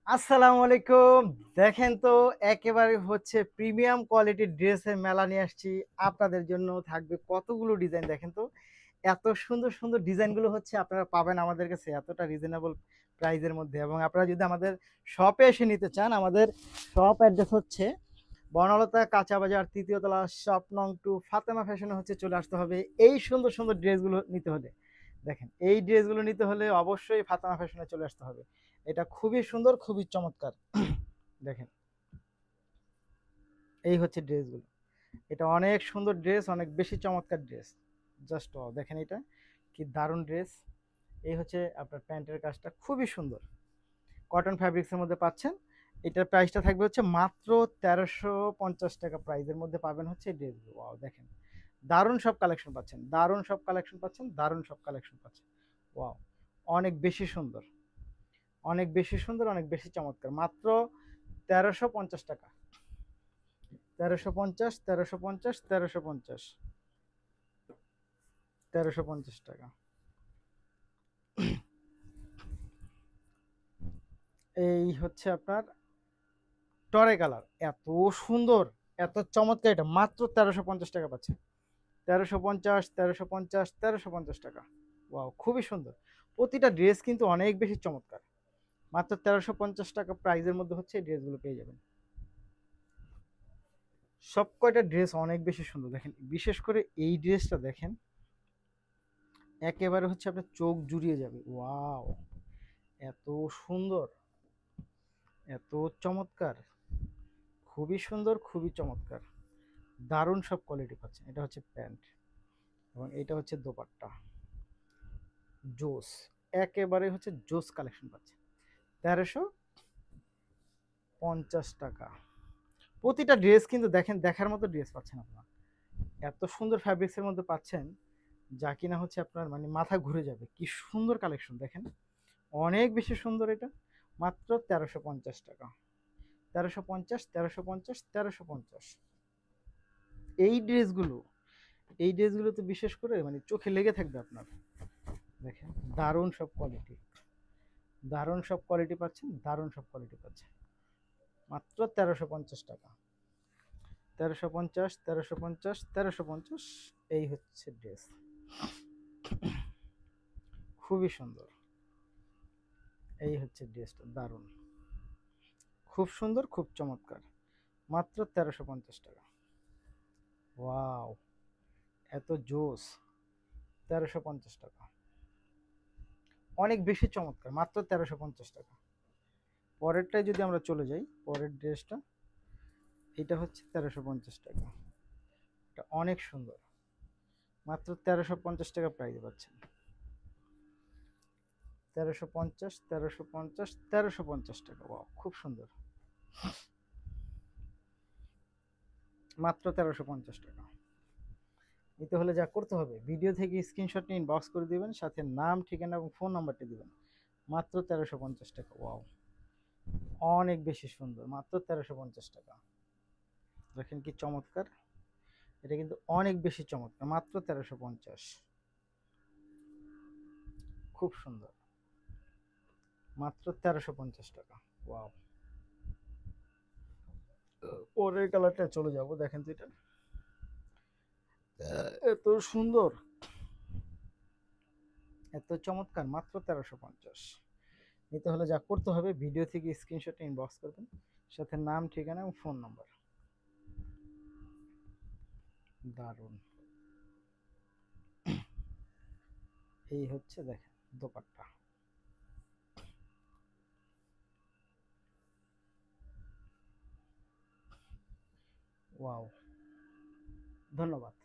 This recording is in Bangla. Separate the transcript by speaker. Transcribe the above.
Speaker 1: আসসালামু আলাইকুম। দেখেন তো একেবারে হচ্ছে প্রিমিয়াম কোয়ালিটির ড্রেসের মেলা নিয়ে আসছি। আপনাদের জন্য থাকবে কতগুলো ডিজাইন দেখেন তো। এত সুন্দর, সুন্দর ডিজাইনগুলো হচ্ছে আপনারা পাবেন আমাদের কাছে এতটা রিজনেবল প্রাইসের মধ্যে এবং আপনারা যদি আমাদের শপে এসে নিতে চান, আমাদের শপ অ্যাড্রেস হচ্ছে বনলতা কাঁচা বাজার ৩য় তলা শপ নং 2 ফাতেমা ফ্যাশনে হচ্ছে চলে আসতে হবে। এই সুন্দর, সুন্দর ড্রেসগুলো নিতে হলে দেখেন, এই ড্রেসগুলো নিতে হলে অবশ্যই ফাতেমা ফ্যাশনে চলে আসতে হবে। এটা খুবই সুন্দর, খুবই চমৎকার। দেখেন, এই হচ্ছে ড্রেসগুলো। এটা অনেক সুন্দর ড্রেস, অনেক বেশি চমৎকার ড্রেস। জাস্ট ওয়াও, দেখেন এটা কি দারুণ ড্রেস। এই হচ্ছে আপনার প্যান্টের কাজটা খুবই সুন্দর, কটন ফ্যাব্রিক্সের মধ্যে পাচ্ছেন। এটার প্রাইসটা থাকবে হচ্ছে মাত্র ১৩৫০ টাকা। প্রাইসের মধ্যে পাবেন হচ্ছে এই ড্রেসগুলো। ওয়াও দেখেন, দারুণ সব কালেকশন পাচ্ছেন, দারুণ সব কালেকশন পাচ্ছেন, দারুণ সব কালেকশন পাচ্ছেন। ওয়াও, অনেক বেশি সুন্দর, অনেক বেশি সুন্দর, অনেক বেশি চমৎকার। মাত্র ১৩৫০ টাকা। ১৩৫০, ১৩৫০, ১৩৫০, ১৩৫০ টাকা। এই হচ্ছে আপনার টরে কালার, এত সুন্দর, এত চমৎকার। এটা মাত্র ১৩৫০ টাকা পাচ্ছে। ১৩৫০, ১৩৫০, ১৩৫০ টাকা। ওয়াও, খুবই সুন্দর। প্রতিটা ড্রেস কিন্তু অনেক বেশি চমৎকার। মাত্র ১৩৫০ টাকা প্রাইজের মধ্যে হচ্ছে এই ড্রেসগুলো পেয়ে যাবেন। সব কয়টা ড্রেস অনেক বেশি সুন্দর। দেখেন, বিশেষ করে এই ড্রেসটা দেখেন, একেবারে হচ্ছে আপনার চোখ জুড়িয়ে যাবে। ওয়াও, এত সুন্দর, এত চমৎকার, খুবই সুন্দর, খুবই চমৎকার। দারুণ সব কোয়ালিটি পাচ্ছেন। এটা হচ্ছে প্যান্ট এবং এটা হচ্ছে দোপাট্টা। জোস, একেবারে হচ্ছে জোস কালেকশন পাচ্ছেন। ১৩৫০ টাকা। প্রতিটা ড্রেস কিন্তু দেখেন, দেখার মতো ড্রেস পাচ্ছেন আপনার। এত সুন্দর ফ্যাব্রিক্সের মধ্যে পাচ্ছেন যা কিনা হচ্ছে আপনার মানে মাথা ঘুরে যাবে। কি সুন্দর কালেকশন দেখেন, অনেক বেশি সুন্দর এটা। মাত্র ১৩৫০ টাকা। ১৩৫০, ১৩৫০, ১৩৫০। এই ড্রেসগুলো, এই ড্রেসগুলো তো বিশেষ করে মানে চোখে লেগে থাকবে আপনার। দেখেন, দারুণ সব কোয়ালিটি, দারুণ সব কোয়ালিটি পাচ্ছেন, দারুণ সব কোয়ালিটি পাচ্ছেন। মাত্র ১৩৫০ টাকা। ১৩৫০, ১৩৫০, ১৩৫০। এই হচ্ছে ড্রেস, খুবই সুন্দর। এই হচ্ছে ড্রেসটা, দারুণ, খুব সুন্দর, খুব চমৎকার। মাত্র ১৩৫০ টাকা। ওয়াও, এত জোস। ১৩৫০ টাকা, অনেক বেশি চমৎকার। মাত্র ১৩৫০ টাকা। পরেরটায় যদি আমরা চলে যাই, পরের ড্রেসটা, এটা হচ্ছে ১৩৫০ টাকা। এটা অনেক সুন্দর। মাত্র ১৩৫০ টাকা প্রাইস পাচ্ছেন। ১৩৫০, ১৩৫০, ১৩৫০ টাকা। ওয়াও, খুব সুন্দর। মাত্র ১৩৫০ টাকা। নিতে হলে যা করতে হবে, ভিডিও থেকে স্ক্রিনশট নিয়ে ইনবক্স করে দিবেন, সাথে নাম, ঠিকানা এবং ফোন নাম্বারটি দিবেন। মাত্র ১৩৫০ টাকা। ওয়াও, অনেক বেশি সুন্দর। মাত্র ১৩৫০ টাকা। দেখেন কি চমৎকার, এটা কিন্তু অনেক বেশি চমৎকার। মাত্র ১৩৫০, খুব সুন্দর। মাত্র ১৩৫০ টাকা। ওয়াও, পরের কালারটা চলে যাব। দেখেন তো এটা এত সুন্দর, এত চমৎকার। মাত্র ১৩৫০। নিতে হলে যা করতে হবে, ভিডিও থেকে স্ক্রিনশট ইনবক্স করবেন, সাথে নাম, ঠিকানা এবং ফোন নাম্বার। দারুণ। এই হচ্ছে দেখেন দোপাট্টা। ওয়াও, ধন্যবাদ।